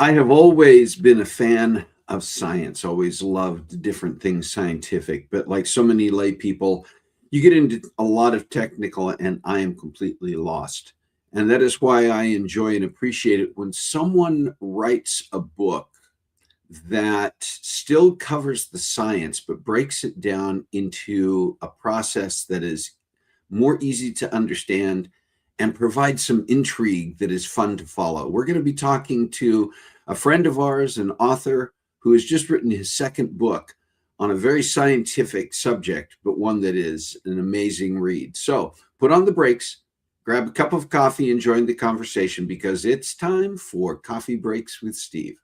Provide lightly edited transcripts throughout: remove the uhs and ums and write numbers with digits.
I have always been a fan of science, always loved different things scientific, but like so many lay people, you get into a lot of technical and I am completely lost. And that is why I enjoy and appreciate it when someone writes a book that still covers the science, but breaks it down into a process that is more easy to understand and provide some intrigue that is fun to follow. We're going to be talking to a friend of ours, an author who has just written his second book on a very scientific subject, but one that is an amazing read. So put on the brakes, grab a cup of coffee, and join the conversation because it's time for Coffee Breaks with Steve.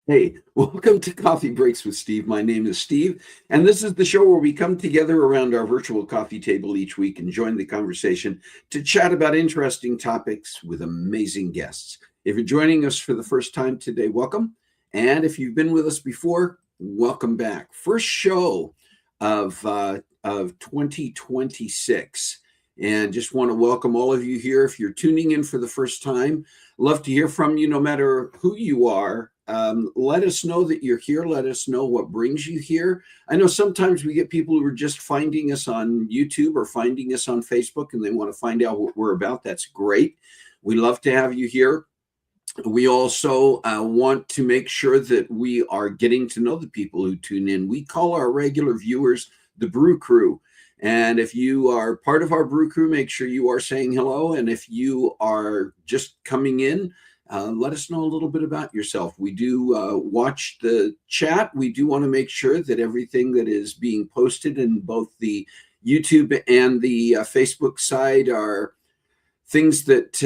Hey, welcome to Coffee Breaks with Steve. My name is Steve, and this is the show where we come together around our virtual coffee table each week and join the conversation to chat about interesting topics with amazing guests. If you're joining us for the first time today, welcome. And if you've been with us before, welcome back. First show of 2026. And just want to welcome all of you here. If you're tuning in for the first time, love to hear from you no matter who you are. Let us know that you're here. Let us know what brings you here. I know sometimes we get people who are just finding us on YouTube or finding us on Facebook and they want to find out what we're about. That's great. We love to have you here. We also want to make sure that we are getting to know the people who tune in. We call our regular viewers the Brew Crew. And if you are part of our Brew Crew, make sure you are saying hello. And if you are just coming in, let us know a little bit about yourself. We do watch the chat. We do want to make sure that everything that is being posted in both the YouTube and the Facebook side are things that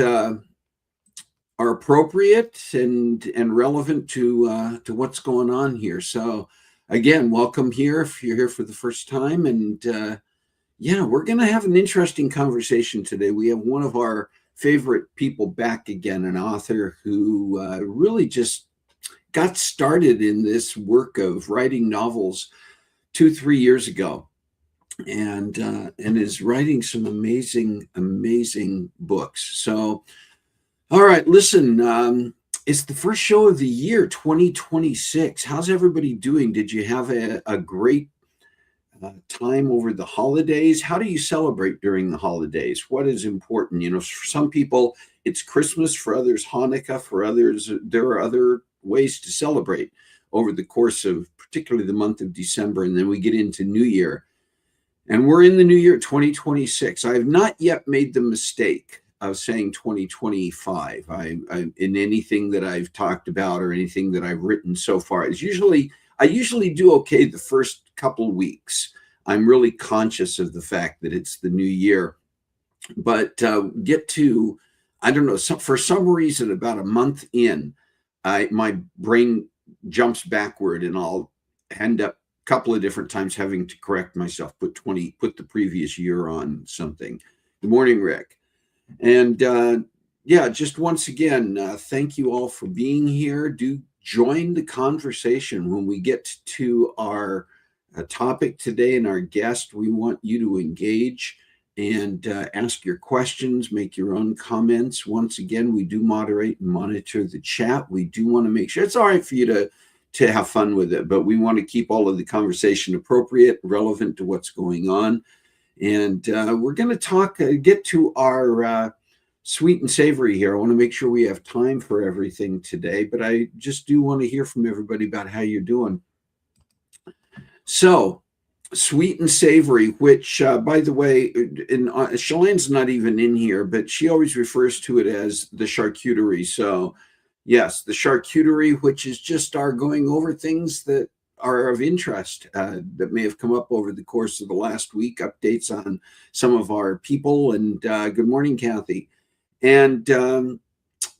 are appropriate and relevant to what's going on here. So again, welcome here if you're here for the first time. And yeah, we're going to have an interesting conversation today. We have one of our favorite people back again, an author who really just got started in this work of writing novels 2-3 years ago, and is writing some amazing books. So, all right, listen, it's the first show of the year, 2026. How's everybody doing? Did you have a great time over the holidays? How do you celebrate during the holidays? What is important? You know, for some people, it's Christmas. For others, Hanukkah. For others, there are other ways to celebrate over the course of particularly the month of December. And then we get into New Year. And we're in the new year, 2026. I have not yet made the mistake of saying 2025. I in anything that I've talked about or anything that I've written so far. I usually do okay the first couple weeks. I'm really conscious of the fact that it's the new year. But get to, I don't know, for some reason, about a month in, my brain jumps backward and I'll end up a couple of different times having to correct myself, put the previous year on something. Good morning, Rick. And yeah, just once again, thank you all for being here. Do join the conversation when we get to our topic today and our guest. We want you to engage and ask your questions, make your own comments. Once again, we do moderate and monitor the chat. We do want to make sure it's all right for you to have fun with it, but we want to keep all of the conversation appropriate, relevant to what's going on. And we're going to get to our sweet and savory here. I want to make sure we have time for everything today, but I just do want to hear from everybody about how you're doing. So, sweet and savory, which, by the way, Shalane's not even in here, but she always refers to it as the charcuterie. So, yes, the charcuterie, which is just our going over things that are of interest that may have come up over the course of the last week, updates on some of our people. And good morning, Kathy. And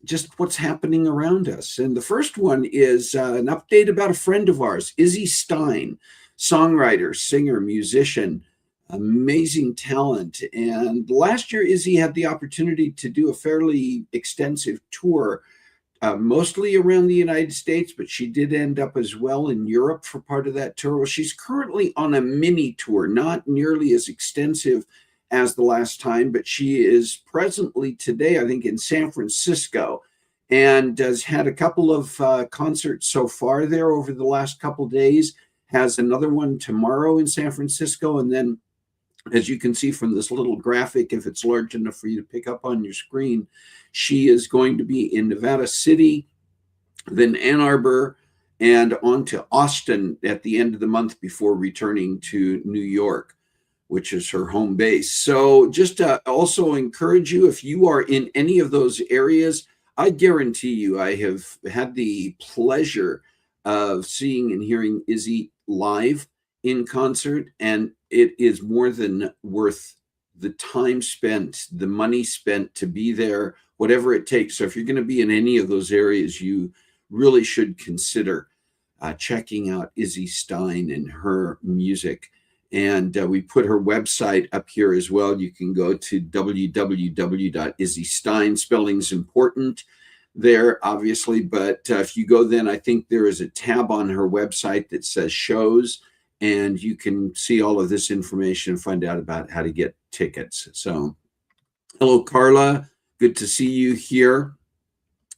just what's happening around us. And the first one is an update about a friend of ours, Izzy Stein, songwriter, singer, musician, amazing talent. And last year, Izzy had the opportunity to do a fairly extensive tour, mostly around the United States, but she did end up as well in Europe for part of that tour. Well, she's currently on a mini tour, not nearly as extensive as the last time, but she is presently today, I think, in San Francisco, and has had a couple of concerts so far there over the last couple of days, has another one tomorrow in San Francisco, and then, as you can see from this little graphic, if it's large enough for you to pick up on your screen, she is going to be in Nevada City, then Ann Arbor, and on to Austin at the end of the month before returning to New York, which is her home base. So just also encourage you, if you are in any of those areas, I guarantee you, I have had the pleasure of seeing and hearing Izzy live in concert, and it is more than worth the time spent, the money spent to be there, whatever it takes. So if you're going to be in any of those areas, you really should consider checking out Izzy Stein and her music. And we put her website up here as well. You can go to www.izzystein. Spelling's important there, obviously. But if you go then, I think there is a tab on her website that says shows. And you can see all of this information and find out about how to get tickets. So, hello, Carla. Good to see you here.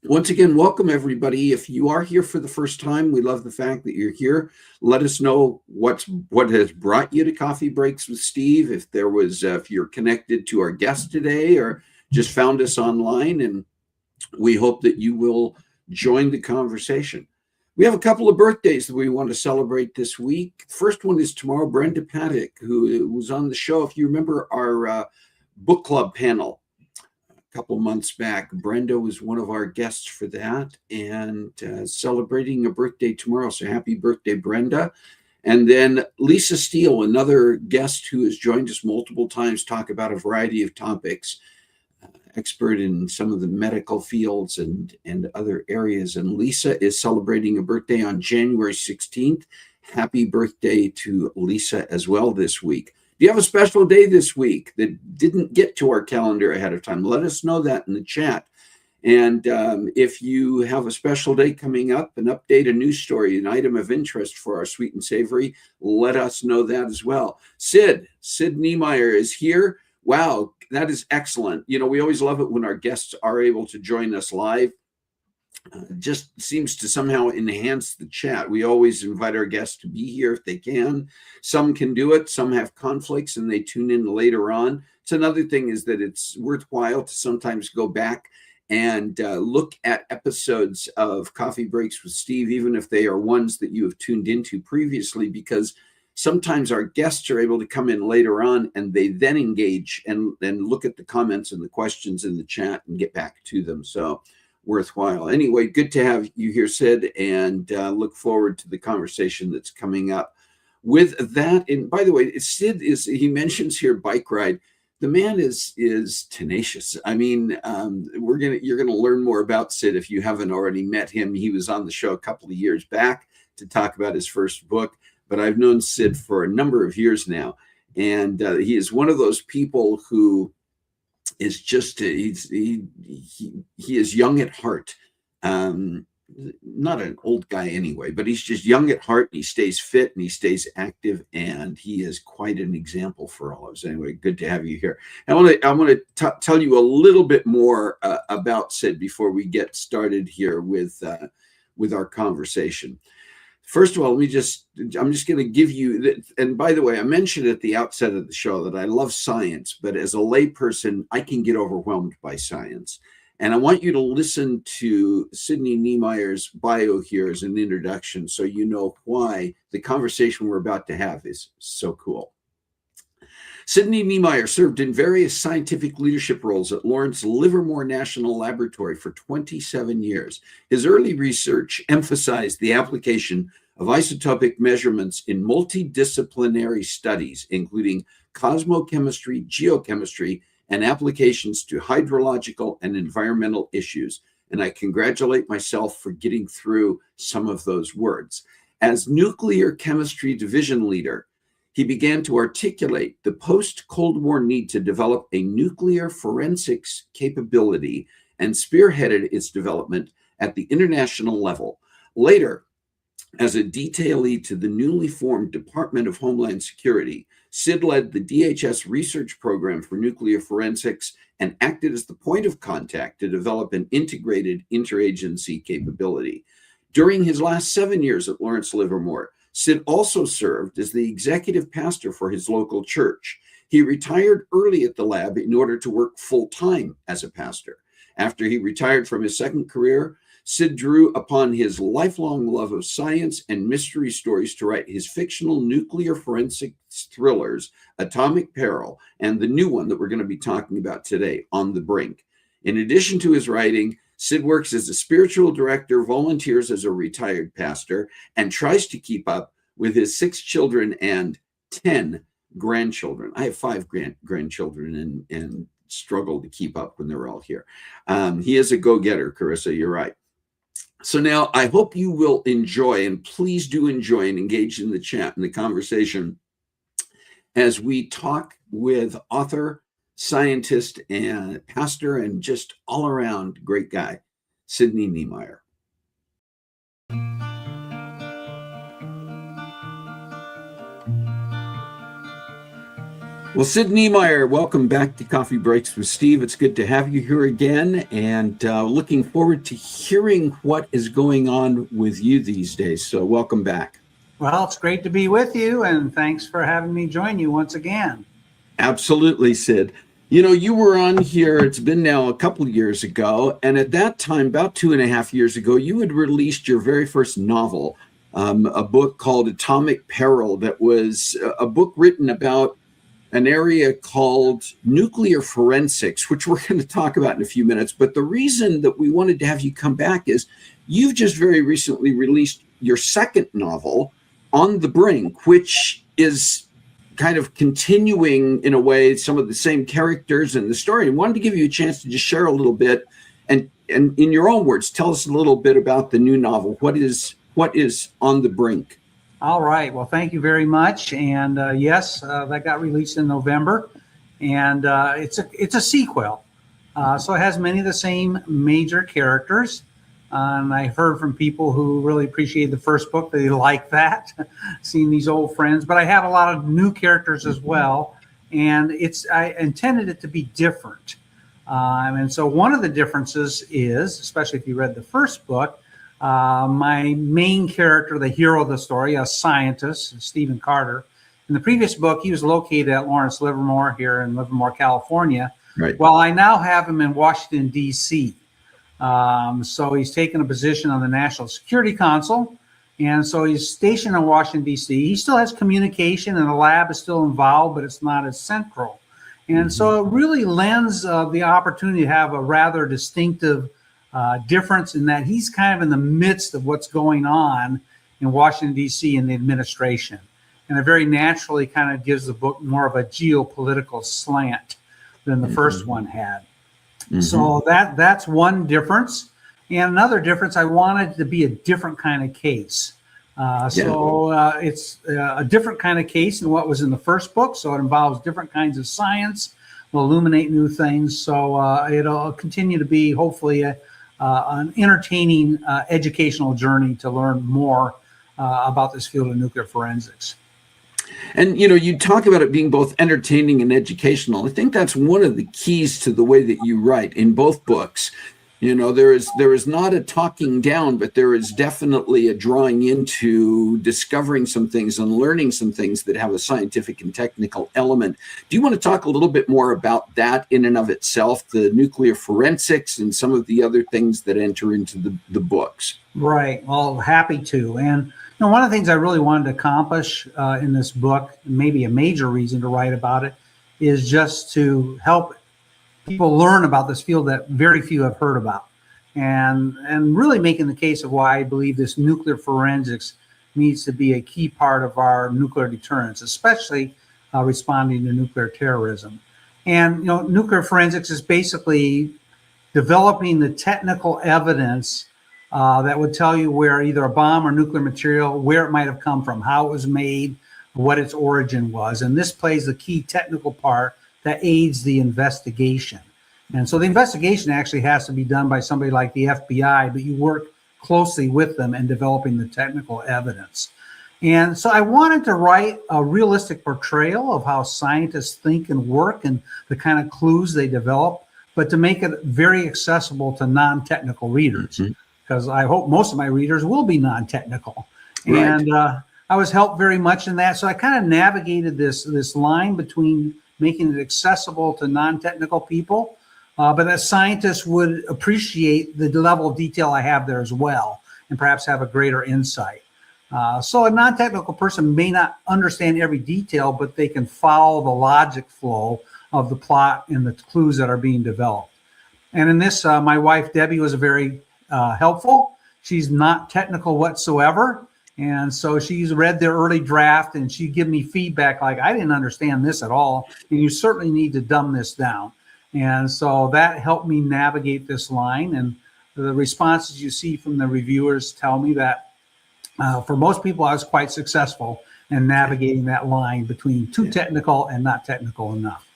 Once again, welcome everybody. If you are here for the first time, we love the fact that you're here. Let us know what has brought you to Coffee Breaks with Steve. If you're connected to our guest today or just found us online, and we hope that you will join the conversation. We have a couple of birthdays that we want to celebrate this week. First one is tomorrow. Brenda Paddock, who was on the show, if you remember our book club panel couple months back. Brenda was one of our guests for that, and celebrating a birthday tomorrow. So happy birthday, Brenda. And then Lisa Steele, another guest who has joined us multiple times, talk about a variety of topics, expert in some of the medical fields and other areas. And Lisa is celebrating a birthday on January 16th. Happy birthday to Lisa as well this week. Do you have a special day this week that didn't get to our calendar ahead of time? Let us know that in the chat. And if you have a special day coming up, an update, a news story, an item of interest for our Sweet and Savory, let us know that as well. Sid Niemeyer is here. Wow, that is excellent. You know, we always love it when our guests are able to join us live. Just seems to somehow enhance the chat. We always invite our guests to be here if they can. Some can do it. Some have conflicts and they tune in later on. So another thing is that it's worthwhile to sometimes go back and look at episodes of Coffee Breaks with Steve, even if they are ones that you have tuned into previously, because sometimes our guests are able to come in later on and they then engage and look at the comments and the questions in the chat and get back to them. So worthwhile. Anyway, good to have you here, Sid, and look forward to the conversation that's coming up. With that, and by the way, Sid he mentions here bike ride. The man is tenacious. I mean, you're gonna learn more about Sid if you haven't already met him. He was on the show a couple of years back to talk about his first book, but I've known Sid for a number of years now, and he is one of those people who is just he is young at heart. Not an old guy anyway, but he's just young at heart. And he stays fit and he stays active, and he is quite an example for all of us. Anyway, good to have you here. I want to tell you a little bit more about Sid before we get started here with our conversation. First of all, I'm just going to give you, and by the way, I mentioned at the outset of the show that I love science, but as a layperson, I can get overwhelmed by science. And I want you to listen to Sidney Niemeyer's bio here as an introduction so you know why the conversation we're about to have is so cool. Sidney Niemeyer served in various scientific leadership roles at Lawrence Livermore National Laboratory for 27 years. His early research emphasized the application of isotopic measurements in multidisciplinary studies, including cosmochemistry, geochemistry, and applications to hydrological and environmental issues. And I congratulate myself for getting through some of those words. As nuclear chemistry division leader, he began to articulate the post-Cold War need to develop a nuclear forensics capability and spearheaded its development at the international level. Later, as a detailee to the newly formed Department of Homeland Security, Sid led the DHS research program for nuclear forensics and acted as the point of contact to develop an integrated interagency capability. During his last 7 years at Lawrence Livermore, Sid also served as the executive pastor for his local church. He retired early at the lab in order to work full-time as a pastor. After he retired from his second career, Sid drew upon his lifelong love of science and mystery stories to write his fictional nuclear forensics thrillers, Atomic Peril, and the new one that we're going to be talking about today, On the Brink. In addition to his writing, Sid works as a spiritual director, volunteers as a retired pastor, and tries to keep up with his 6 children and 10 grandchildren. I have 5 grandchildren and struggle to keep up when they're all here. He is a go-getter, Carissa, you're right. So now I hope you will enjoy, and please do enjoy and engage in the chat and the conversation as we talk with author, scientist, and pastor, and just all around great guy, Sidney Niemeyer. Well, Sidney Niemeyer, welcome back to Coffee Breaks with Steve. It's good to have you here again, and looking forward to hearing what is going on with you these days. So welcome back. Well, it's great to be with you, and thanks for having me join you once again. Absolutely, Sid. You know, you were on here, it's been now a couple of years ago, and at that time, about 2.5 years ago, you had released your very first novel, a book called Atomic Peril, that was a book written about an area called nuclear forensics, which we're going to talk about in a few minutes. But the reason that we wanted to have you come back is you've just very recently released your second novel, On the Brink, which is kind of continuing in a way some of the same characters in the story. And wanted to give you a chance to just share a little bit, and in your own words, tell us a little bit about the new novel. What is On the Brink? All right. Well, thank you very much. And yes, that got released in November, and it's a sequel. So it has many of the same major characters. And I heard from people who really appreciated the first book. They like that, seeing these old friends. But I have a lot of new characters as well, and I intended it to be different. And so one of the differences is, especially if you read the first book, my main character, the hero of the story, a scientist, Stephen Carter. In the previous book, he was located at Lawrence Livermore here in Livermore, California. Right. Well, I now have him in Washington, D.C. So he's taken a position on the National Security Council. And so he's stationed in Washington, D.C. He still has communication, and the lab is still involved, but it's not as central. And so it really lends the opportunity to have a rather distinctive difference in that he's kind of in the midst of what's going on in Washington, D.C. in the administration. And it very naturally kind of gives the book more of a geopolitical slant than the first one had. So that's one difference. And another difference, I wanted it to be a different kind of case. So it's a different kind of case than what was in the first book. So it involves different kinds of science, will illuminate new things. So it'll continue to be hopefully an entertaining educational journey to learn more about this field of nuclear forensics. And, you know, you talk about it being both entertaining and educational. I think that's one of the keys to the way that you write in both books. You know, there is not a talking down, but there is definitely a drawing into discovering some things and learning some things that have a scientific and technical element. Do you want to talk a little bit more about that in and of itself, the nuclear forensics and some of the other things that enter into the books? Right. Well, happy to. And you know, one of the things I really wanted to accomplish in this book, maybe a major reason to write about it, is just to help people learn about this field that very few have heard about, and really making the case of why I believe this nuclear forensics needs to be a key part of our nuclear deterrence, especially responding to nuclear terrorism. And, you know, nuclear forensics is basically developing the technical evidence that would tell you where either a bomb or nuclear material, where it might have come from, how it was made, what its origin was. And this plays the key technical part that aids the investigation. And so the investigation actually has to be done by somebody like the FBI, but you work closely with them in developing the technical evidence. And so I wanted to write a realistic portrayal of how scientists think and work and the kind of clues they develop, but to make it very accessible to non-technical readers. Because I hope most of my readers will be non-technical. Right. And I was helped very much in that. So I kind of navigated this line between making it accessible to non-technical people, but that scientists would appreciate the level of detail I have there as well, and perhaps have a greater insight. So a non-technical person may not understand every detail, but they can follow the logic flow of the plot and the clues that are being developed. And in this, my wife, Debbie, was very helpful. She's not technical whatsoever. And so she's read their early draft, and she'd give me feedback like, I didn't understand this at all, and you certainly need to dumb this down. And so that helped me navigate this line. And the responses you see from the reviewers tell me that for most people, I was quite successful in navigating that line between too technical and not technical enough.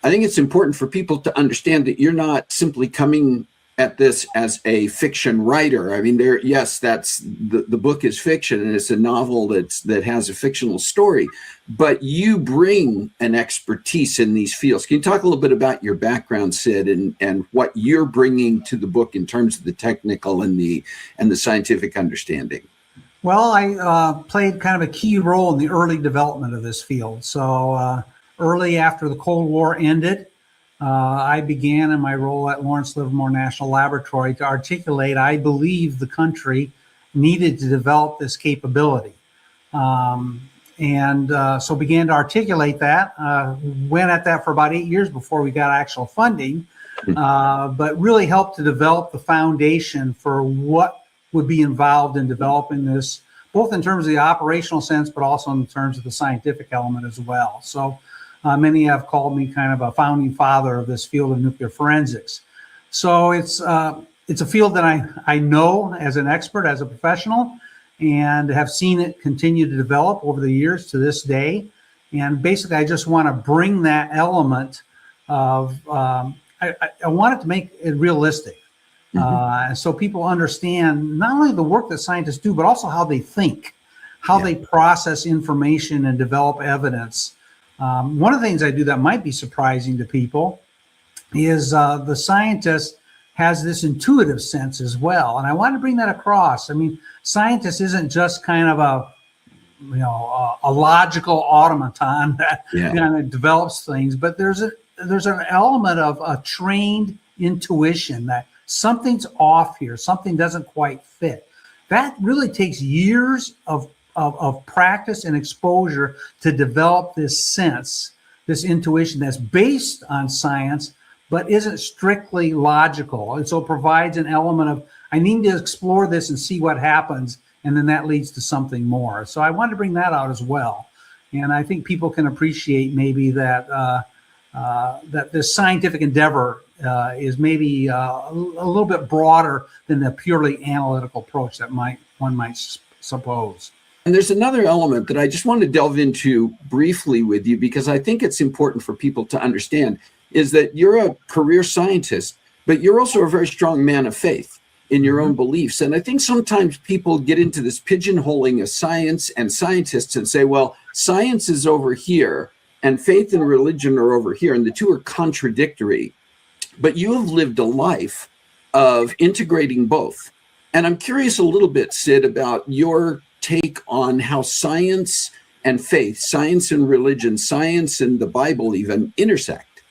I think it's important for people to understand that you're not simply coming at this as a fiction writer. I mean, yes, that's the book is fiction, and it's a novel that has a fictional story, but you bring an expertise in these fields. Can you talk a little bit about your background, Sid, and what you're bringing to the book in terms of the technical and the scientific understanding? Well, I played kind of a key role in the early development of this field. So early after the Cold War ended, I began in my role at Lawrence Livermore National Laboratory to articulate, I believe the country needed to develop this capability. So began to articulate that, went at that for about 8 years before we got actual funding, but really helped to develop the foundation for what would be involved in developing this, both in terms of the operational sense, but also in terms of the scientific element as well. So many have called me kind of a founding father of this field of nuclear forensics. So it's a field that I know as an expert, as a professional, and have seen it continue to develop over the years to this day. And basically, I just want to bring that element of, I want it to make it realistic. So people understand not only the work that scientists do, but also how they think, how they process information and develop evidence. One of the things I do that might be surprising to people is the scientist has this intuitive sense as well. And I want to bring that across. I mean, scientist isn't just kind of a logical automaton that kind of develops things, but there's an element of a trained intuition that something's off here, something doesn't quite fit. That really takes years of practice and exposure to develop this sense, this intuition that's based on science, but isn't strictly logical. And so it provides an element of, I need to explore this and see what happens, and then that leads to something more. So I wanted to bring that out as well. And I think people can appreciate maybe that that this scientific endeavor is maybe a little bit broader than the purely analytical approach that one might suppose. And there's another element that I just want to delve into briefly with you, because I think it's important for people to understand, is that you're a career scientist, but you're also a very strong man of faith in your own beliefs. And I think sometimes people get into this pigeonholing of science and scientists and say, well, science is over here and faith and religion are over here, and the two are contradictory. But you have lived a life of integrating both. And I'm curious a little bit, Sid, about your take on how science and faith, science and religion, science and the Bible even intersect.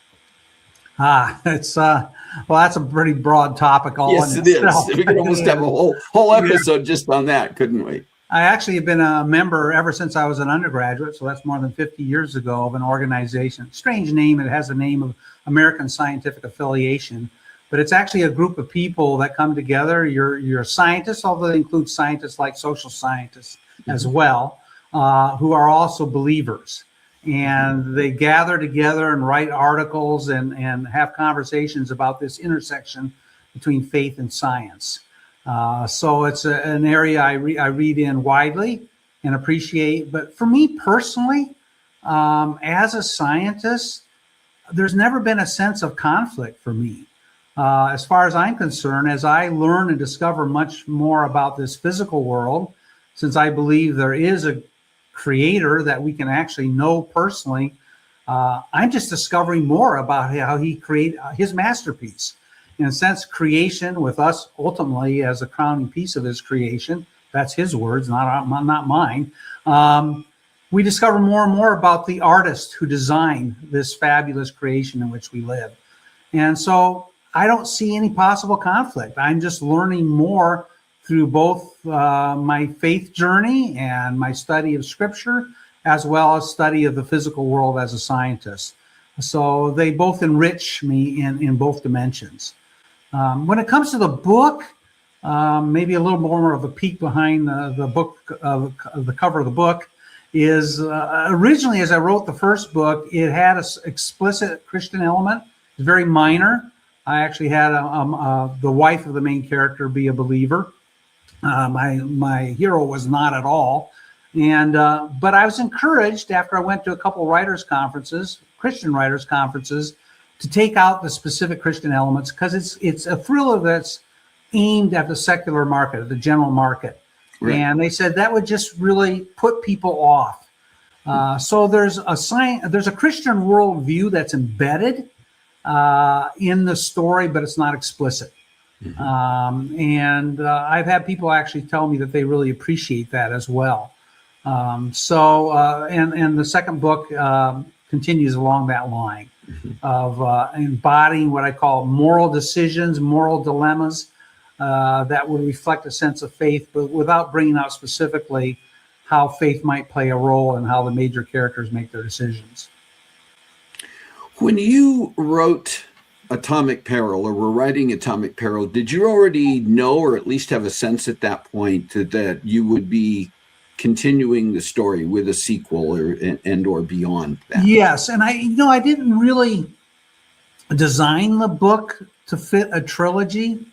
It's well, that's a pretty broad topic. Yes, it is. We could almost have a whole episode just on that, couldn't we? I actually have been a member ever since I was an undergraduate, so that's more than 50 years ago, of an organization. Strange name, it has the name of American Scientific Affiliation, but it's actually a group of people that come together. You're scientists, although they include scientists like social scientists as well, who are also believers. And they gather together and write articles and have conversations about this intersection between faith and science. So it's an area I read in widely and appreciate. But for me personally, as a scientist, there's never been a sense of conflict for me. As far as I'm concerned, as I learn and discover much more about this physical world, since I believe there is a creator that we can actually know personally, I'm just discovering more about how he created his masterpiece. In a sense, creation with us ultimately as a crowning piece of his creation, that's his words, not mine. We discover more and more about the artist who designed this fabulous creation in which we live. And so I don't see any possible conflict. I'm just learning more through both my faith journey and my study of scripture, as well as study of the physical world as a scientist. So they both enrich me in both dimensions. When it comes to the book, maybe a little more of a peek behind the book, the cover of the book, is originally, as I wrote the first book, it had an explicit Christian element. It's very minor. I actually had the wife of the main character be a believer. My hero was not at all. And but I was encouraged after I went to a couple writers' conferences, Christian writers' conferences, to take out the specific Christian elements, because it's a thriller that's aimed at the secular market, the general market. Right. And they said that would just really put people off. So there's a Christian worldview that's embedded in the story, but it's not explicit. Mm-hmm. And I've had people actually tell me that they really appreciate that as well. And the second book continues along that line of embodying what I call moral decisions, moral dilemmas that would reflect a sense of faith, but without bringing out specifically how faith might play a role and how the major characters make their decisions. When you wrote Atomic Peril, or were writing Atomic Peril, did you already know, or at least have a sense at that point, that you would be continuing the story with a sequel or beyond that? Yes, and I didn't really design the book to fit a trilogy,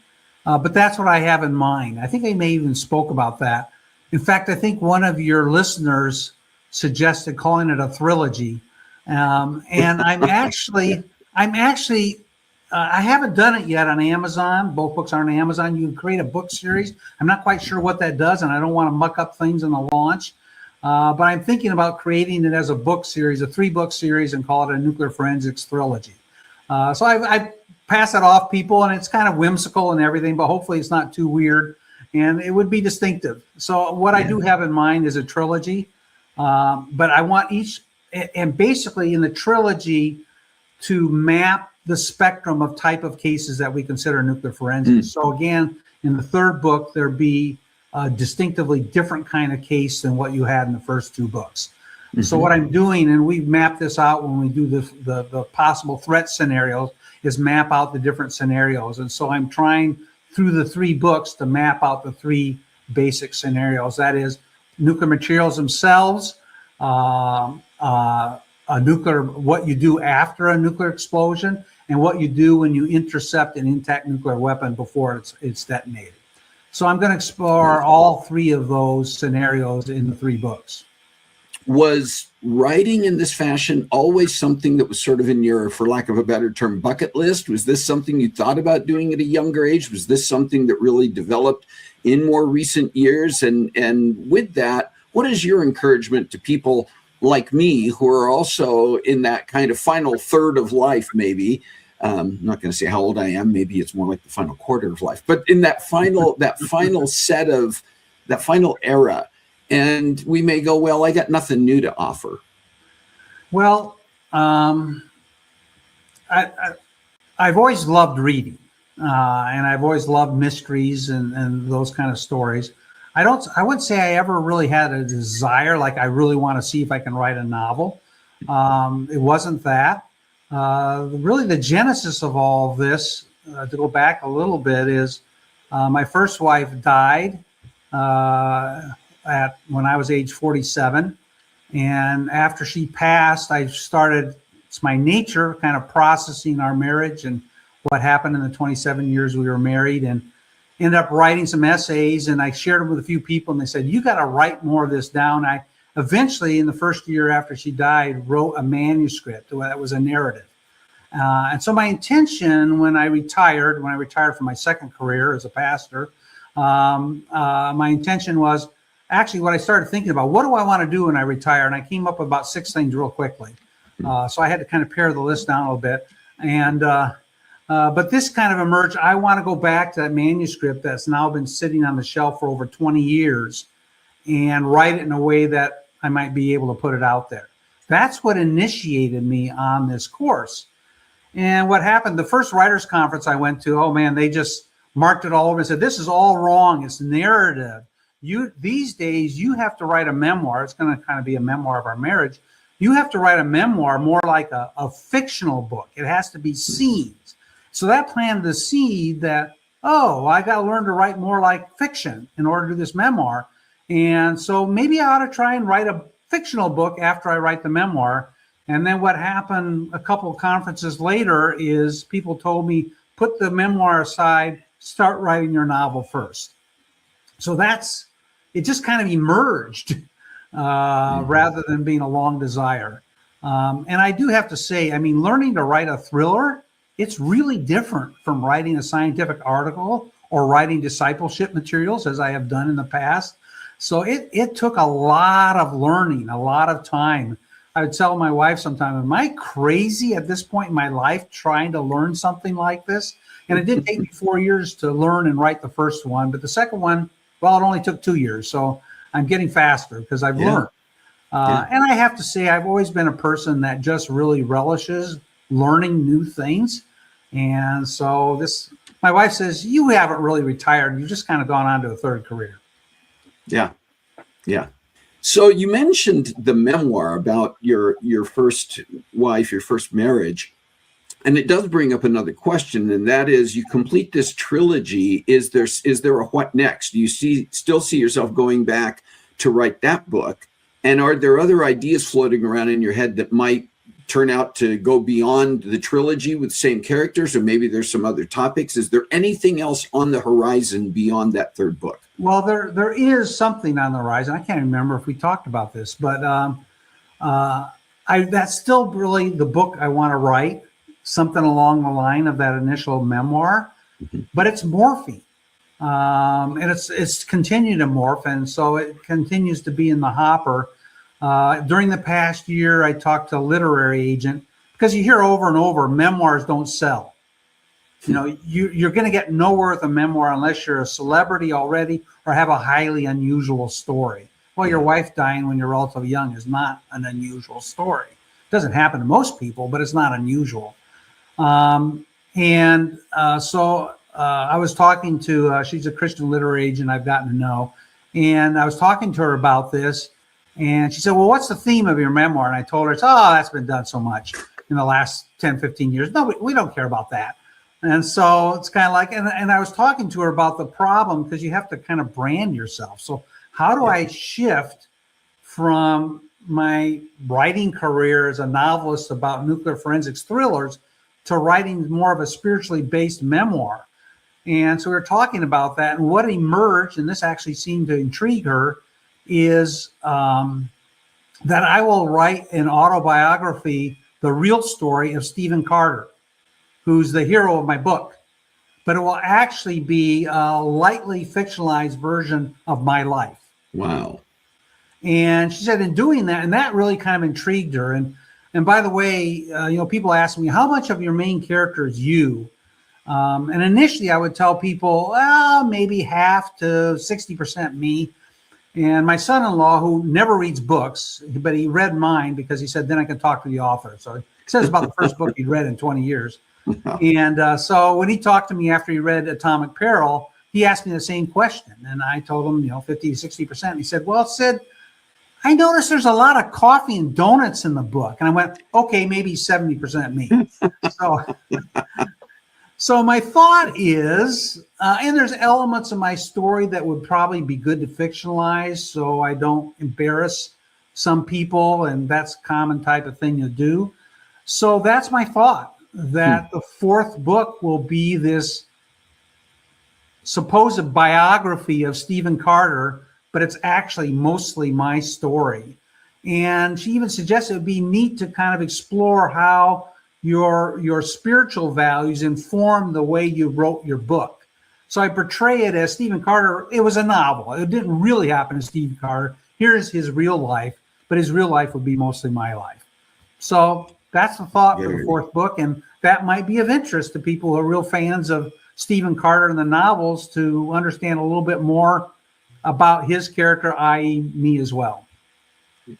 but that's what I have in mind. I think I may even spoke about that. In fact, I think one of your listeners suggested calling it a trilogy, and I haven't done it yet on Amazon. Both books are on Amazon. You can create a book series. I'm not quite sure what that does, and I don't want to muck up things in the launch. But I'm thinking about creating it as a book series, a 3-book series, and call it a nuclear forensics trilogy. So I pass it off people, and it's kind of whimsical and everything, but hopefully it's not too weird, and it would be distinctive. So what I do have in mind is a trilogy, but I want each, and basically in the trilogy, to map the spectrum of type of cases that we consider nuclear forensics. So again, in the third book, there'd be a distinctively different kind of case than what you had in the first 2 books. Mm-hmm. So what I'm doing, and we map this out when we do the possible threat scenarios, is map out the different scenarios. And so I'm trying through the 3 books to map out the 3 basic scenarios. That is nuclear materials themselves, what you do after a nuclear explosion, and what you do when you intercept an intact nuclear weapon before it's detonated. So I'm going to explore all 3 of those scenarios in the 3 books. Was writing in this fashion always something that was sort of in your, for lack of a better term, bucket list? Was this something you thought about doing at a younger age? Was this something that really developed in more recent years? And with that, what is your encouragement to people like me who are also in that kind of final third of life, maybe? I'm not going to say how old I am. Maybe it's more like the final quarter of life, but in that final set of that final era. And we may go, well, I got nothing new to offer. Well, I've always loved reading, and I've always loved mysteries and those kind of stories. I wouldn't say I ever really had a desire, like I really want to see if I can write a novel. It wasn't that. Really, the genesis of all of this, to go back a little bit, is my first wife died when I was age 47. And after she passed, I started, it's my nature, kind of processing our marriage and what happened in the 27 years we were married, and ended up writing some essays, and I shared them with a few people, and they said, you got to write more of this down. I eventually, in the first year after she died, wrote a manuscript that was a narrative. And so my intention when I retired from my second career as a pastor, my intention was, actually, what I started thinking about, what do I want to do when I retire? And I came up with about 6 things real quickly. So I had to kind of pare the list down a little bit. And but this kind of emerged. I want to go back to that manuscript that's now been sitting on the shelf for over 20 years and write it in a way that I might be able to put it out there. That's what initiated me on this course. And what happened, the first writers conference I went to, oh man, they just marked it all over and said, this is all wrong. It's narrative. These days, you have to write a memoir. It's going to kind of be a memoir of our marriage. You have to write a memoir more like a fictional book. It has to be scenes. So that planted the seed that, oh, I got to learn to write more like fiction in order to do this memoir. And so maybe I ought to try and write a fictional book after I write the memoir. And then what happened a couple of conferences later is people told me, put the memoir aside, start writing your novel first. So it just kind of emerged rather than being a long desire. And I do have to say, I mean, learning to write a thriller, it's really different from writing a scientific article or writing discipleship materials, as I have done in the past. So it took a lot of learning, a lot of time. I would tell my wife sometime, am I crazy at this point in my life trying to learn something like this? And it did take me 4 years to learn and write the first one. But the second one, well, it only took 2 years. So I'm getting faster because I've learned. And I have to say, I've always been a person that just really relishes learning new things. And so my wife says, you haven't really retired. You've just kind of gone on to a third career. Yeah. Yeah. So you mentioned the memoir about your first wife, your first marriage. And it does bring up another question, and that is, you complete this trilogy. Is there a what next? Do you still see yourself going back to write that book? And are there other ideas floating around in your head that might turn out to go beyond the trilogy with same characters, or maybe there's some other topics? Is there anything else on the horizon beyond that third book? Well, there is something on the horizon. I can't remember if we talked about this, but that's still really the book I want to write, something along the line of that initial memoir, but it's morphing. And it's continued to morph, and so it continues to be in the hopper. During the past year, I talked to a literary agent, because you hear over and over, memoirs don't sell. You know, you're going to get nowhere with a memoir unless you're a celebrity already or have a highly unusual story. Well, your wife dying when you're relatively young is not an unusual story. It doesn't happen to most people, but it's not unusual. So I was talking to, she's a Christian literary agent I've gotten to know, and I was talking to her about this, and she said, well, what's the theme of your memoir? And I told her, that's been done so much in the last 10, 15 years. No, we don't care about that. And so it's kind of like, and I was talking to her about the problem, because you have to kind of brand yourself. So how do I shift from my writing career as a novelist about nuclear forensics thrillers to writing more of a spiritually based memoir? And so we were talking about that, and what emerged, and this actually seemed to intrigue her, is that I will write an autobiography, the real story of Stephen Carter, who's the hero of my book, but it will actually be a lightly fictionalized version of my life. Wow. And she said, in doing that, and that really kind of intrigued her. And by the way, people ask me, how much of your main character is you? And initially I would tell people, well, maybe half to 60% me. And my son-in-law, who never reads books, but he read mine because he said, then I can talk to the author. So he says about the first book he'd read in 20 years. And so when he talked to me after he read Atomic Peril, he asked me the same question. And I told him, 50 to 60%. And he said, well, Sid, I noticed there's a lot of coffee and donuts in the book. And I went, okay, maybe 70% me. So my thought is, and there's elements of my story that would probably be good to fictionalize so I don't embarrass some people, and that's a common type of thing to do. So that's my thought, that the fourth book will be this supposed biography of Stephen Carter, but it's actually mostly my story. And she even suggested it would be neat to kind of explore how your spiritual values inform the way you wrote your book. So I portray it as Stephen Carter. It was a novel. It didn't really happen to Stephen Carter. Here's his real life, but his real life would be mostly my life. So that's the thought for the fourth book, and that might be of interest to people who are real fans of Stephen Carter and the novels, to understand a little bit more about his character, i.e. me as well.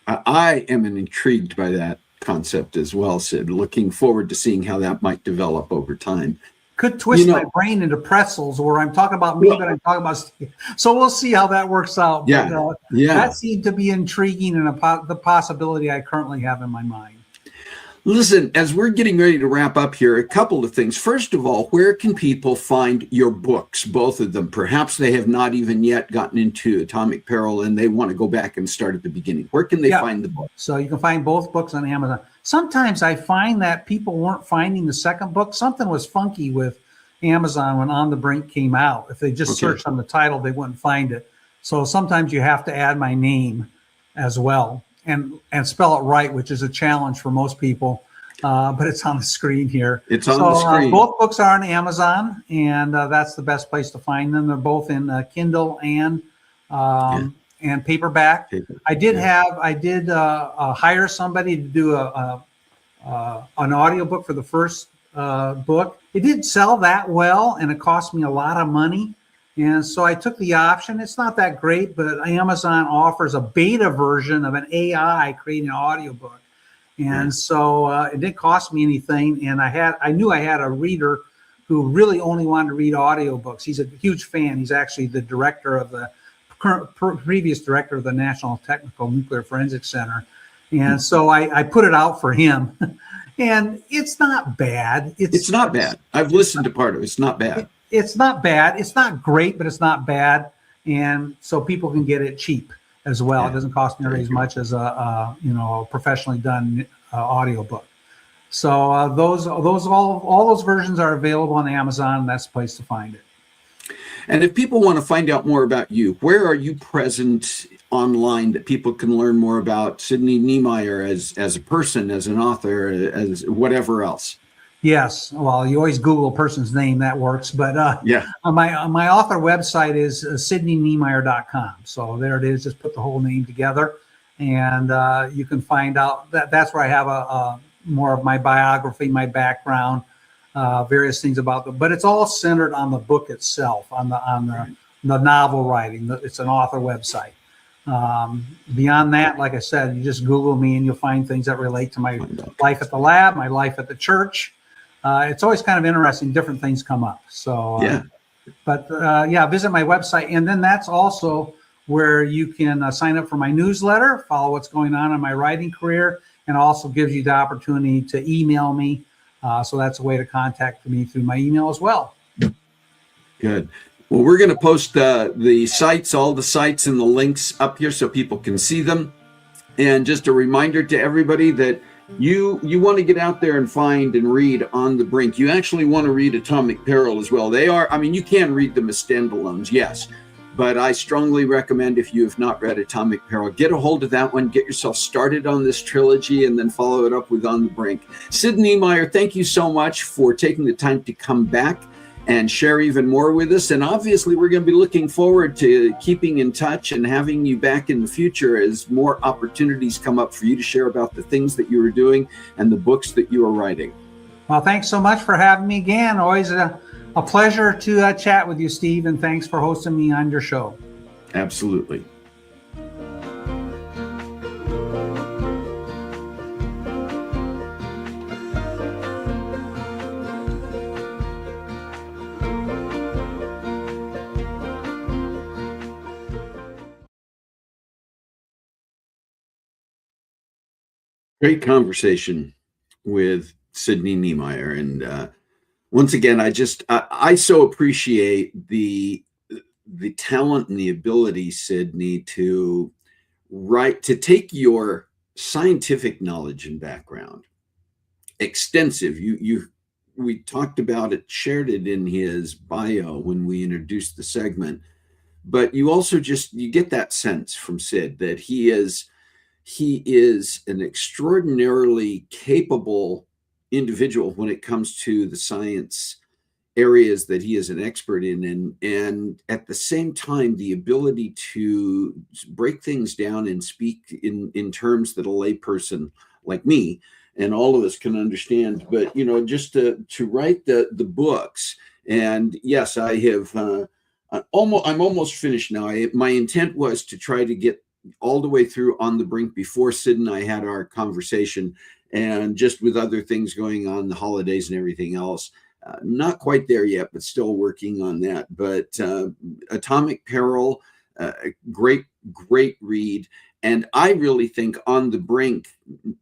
I am intrigued by that concept as well, Sid. Looking forward to seeing how that might develop over time. Could twist my brain into pretzels, where I'm talking about me, but I'm talking about Steve. So we'll see how that works out. Yeah, but, that seemed to be intriguing, and the possibility I currently have in my mind. Listen, as we're getting ready to wrap up here, a couple of things. First of all, where can people find your books, both of them? Perhaps they have not even yet gotten into Atomic Peril and they want to go back and start at the beginning. Where can they find the book? So you can find both books on Amazon. Sometimes I find that people weren't finding the second book. Something was funky with Amazon when On the Brink came out. If they just searched on the title, they wouldn't find it. So sometimes you have to add my name as well. and spell it right, which is a challenge for most people. But it's on the screen here. It's on the screen. Both books are on Amazon, and that's the best place to find them. They're both in Kindle and paperback. I did hire somebody to do an audiobook for the first book. It didn't sell that well, and it cost me a lot of money. And so I took the option. It's not that great, but Amazon offers a beta version of an AI creating an audiobook. And so it didn't cost me anything. And I knew I had a reader who really only wanted to read audiobooks. He's a huge fan. He's actually the director of the previous director of the National Technical Nuclear Forensics Center. And so I put it out for him. And it's not bad. It's not bad. I've listened to part of it. It's not bad. It's not bad. It's not great, but it's not bad. And so people can get it cheap as well. Yeah. It doesn't cost nearly as much as a professionally done audiobook. So all those versions are available on Amazon. That's the place to find it. And if people want to find out more about you, where are you present online that people can learn more about Sidney Niemeyer as a person, as an author, as whatever else? Yes. Well, you always Google a person's name, that works. But my author website is SidneyNiemeyer.com. So there it is. Just put the whole name together, and you can find out that's where I have a more of my biography, my background, various things about them. But it's all centered on the book itself, on the novel writing. It's an author website. Beyond that, like I said, you just Google me and you'll find things that relate to my life at the lab, my life at the church. It's always kind of interesting. Different things come up. So, visit my website. And then that's also where you can sign up for my newsletter, follow what's going on in my writing career, and also gives you the opportunity to email me. So that's a way to contact me through my email as well. Good. Well, we're going to post the sites, all the sites and the links up here so people can see them. And just a reminder to everybody that you want to get out there and find and read On the Brink. You actually want to read Atomic Peril as well. You can read them as standalones, yes. But I strongly recommend, if you have not read Atomic Peril, get a hold of that one, get yourself started on this trilogy, and then follow it up with On the Brink. Sidney Niemeyer, thank you so much for taking the time to come back and share even more with us. And obviously, we're going to be looking forward to keeping in touch and having you back in the future as more opportunities come up for you to share about the things that you are doing and the books that you are writing. Well, thanks so much for having me again. Always a pleasure to chat with you, Steve, and thanks for hosting me on your show. Absolutely. Great conversation with Sidney Niemeyer. And once again, I so appreciate the talent and the ability, Sidney, to take your scientific knowledge and background, extensive. We talked about it, shared it in his bio when we introduced the segment, but you also you get that sense from Sid that he is an extraordinarily capable individual when it comes to the science areas that he is an expert in, and at the same time, the ability to break things down and speak in terms that a layperson like me and all of us can understand. But just to write the books, and yes, I have I'm almost finished now. My intent was to try to get all the way through On the Brink before Sid and I had our conversation, and just with other things going on, the holidays and everything else, not quite there yet, but still working on that. But Atomic Peril, great read. And I really think On the Brink,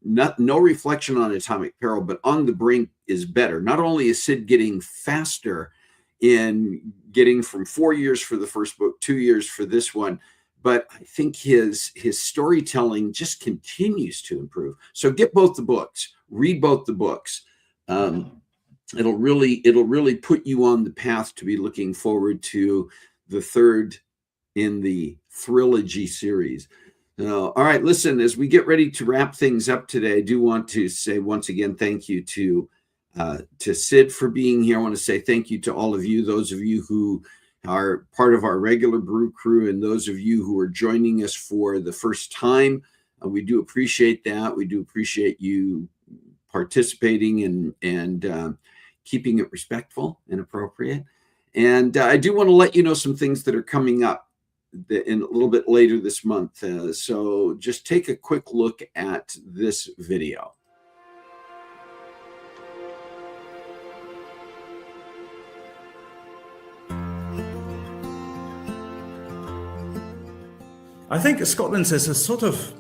no reflection on Atomic Peril, but On the Brink is better. Not only is Sid getting faster in getting from 4 years for the first book, 2 years for this one, but I think his storytelling just continues to improve. So get both the books, read both the books. It'll really put you on the path to be looking forward to the third in the trilogy series. All right, listen, as we get ready to wrap things up today, I do want to say once again thank you to Sid for being here. I want to say thank you to all of you, those of you who are part of our regular brew crew, and those of you who are joining us for the first time. We do appreciate that. We do appreciate you participating and keeping it respectful and appropriate. And I do want to let you know some things that are coming up in a little bit later this month. So just take a quick look at this video. I think Scotland is a sort of,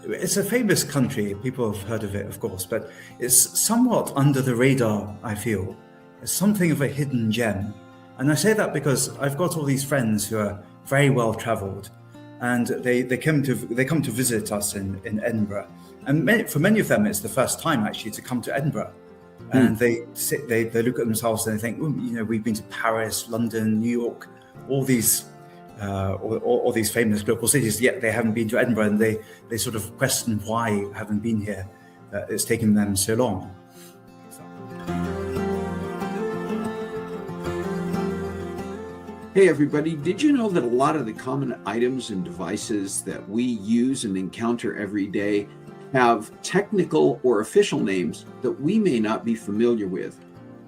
it's a famous country. People have heard of it, of course, but it's somewhat under the radar, I feel. It's something of a hidden gem. And I say that because I've got all these friends who are very well travelled, and they come to visit us in Edinburgh. And for many of them, it's the first time actually to come to Edinburgh. And they look at themselves and they think, we've been to Paris, London, New York, all these famous local cities, yet they haven't been to Edinburgh, and they sort of question why, having been here, it's taken them so long. Hey everybody, did you know that a lot of the common items and devices that we use and encounter every day have technical or official names that we may not be familiar with?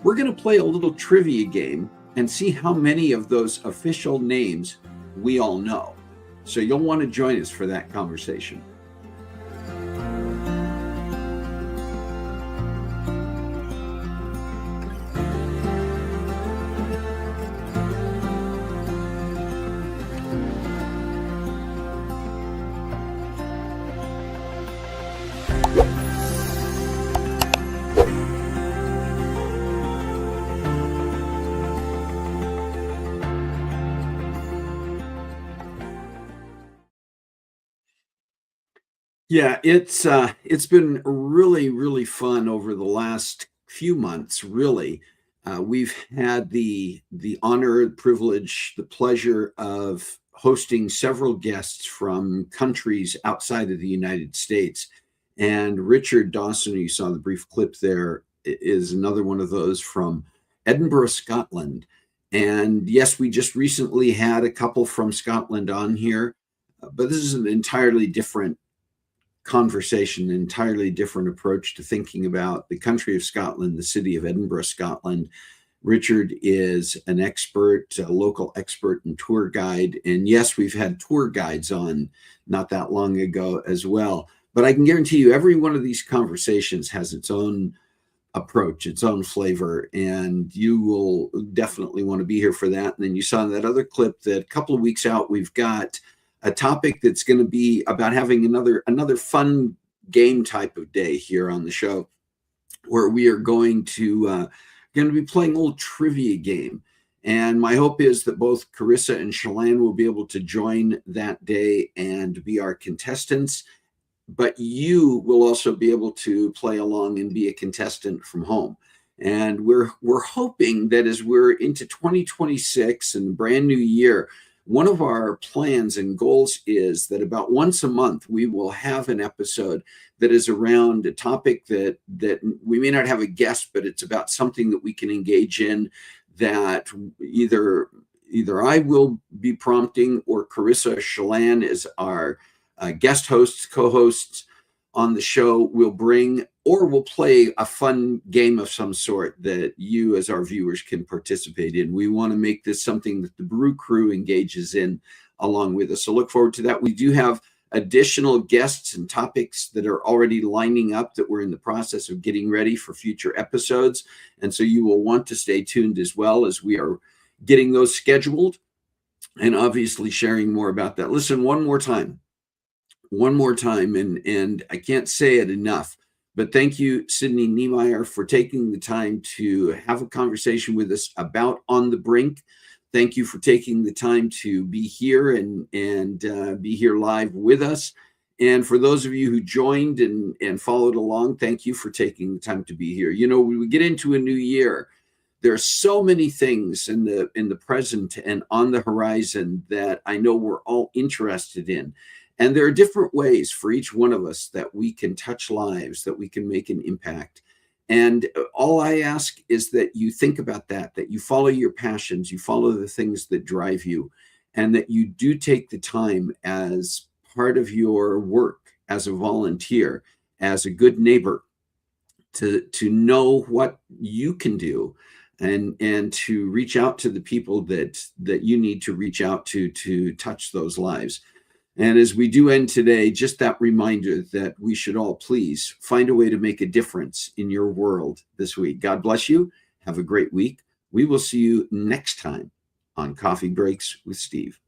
We're going to play a little trivia game and see how many of those official names we all know. So you'll want to join us for that conversation. Yeah, it's been really, really fun over the last few months, really. We've had the honor, privilege, the pleasure of hosting several guests from countries outside of the United States. And Richard Dawson, who you saw the brief clip there, is another one of those from Edinburgh, Scotland. And yes, we just recently had a couple from Scotland on here, but this is an entirely different conversation, an entirely different approach to thinking about the country of Scotland, the city of Edinburgh, Scotland. Richard is an expert, a local expert and tour guide. And yes, we've had tour guides on not that long ago as well. But I can guarantee you every one of these conversations has its own approach, its own flavor, and you will definitely want to be here for that. And then you saw in that other clip that a couple of weeks out, we've got a topic that's going to be about having another fun game type of day here on the show, where we are going to be playing a little trivia game. And my hope is that both Carissa and Shalane will be able to join that day and be our contestants, but you will also be able to play along and be a contestant from home. And we're hoping that as we're into 2026 and brand new year, one of our plans and goals is that about once a month, we will have an episode that is around a topic that we may not have a guest, but it's about something that we can engage in, that either I will be prompting, or Carissa Shalane is our guest hosts, co-hosts on the show, will bring, or we'll play a fun game of some sort that you as our viewers can participate in. We want to make this something that the Brew Crew engages in along with us. So look forward to that. We do have additional guests and topics that are already lining up that we're in the process of getting ready for future episodes. And so you will want to stay tuned as well as we are getting those scheduled and obviously sharing more about that. Listen, one more time, and I can't say it enough, but thank you, Sidney Niemeyer, for taking the time to have a conversation with us about On the Brink. Thank you for taking the time to be here and be here live with us. And for those of you who joined and followed along, thank you for taking the time to be here. You know, when we get into a new year, there are so many things in the present and on the horizon that I know we're all interested in. And there are different ways for each one of us that we can touch lives, that we can make an impact. And all I ask is that you think about that you follow your passions, you follow the things that drive you, and that you do take the time as part of your work as a volunteer, as a good neighbor, to know what you can do, and to reach out to the people that you need to reach out to touch those lives. And as we do end today, just that reminder that we should all please find a way to make a difference in your world this week. God bless you. Have a great week. We will see you next time on Coffee Breaks with Steve.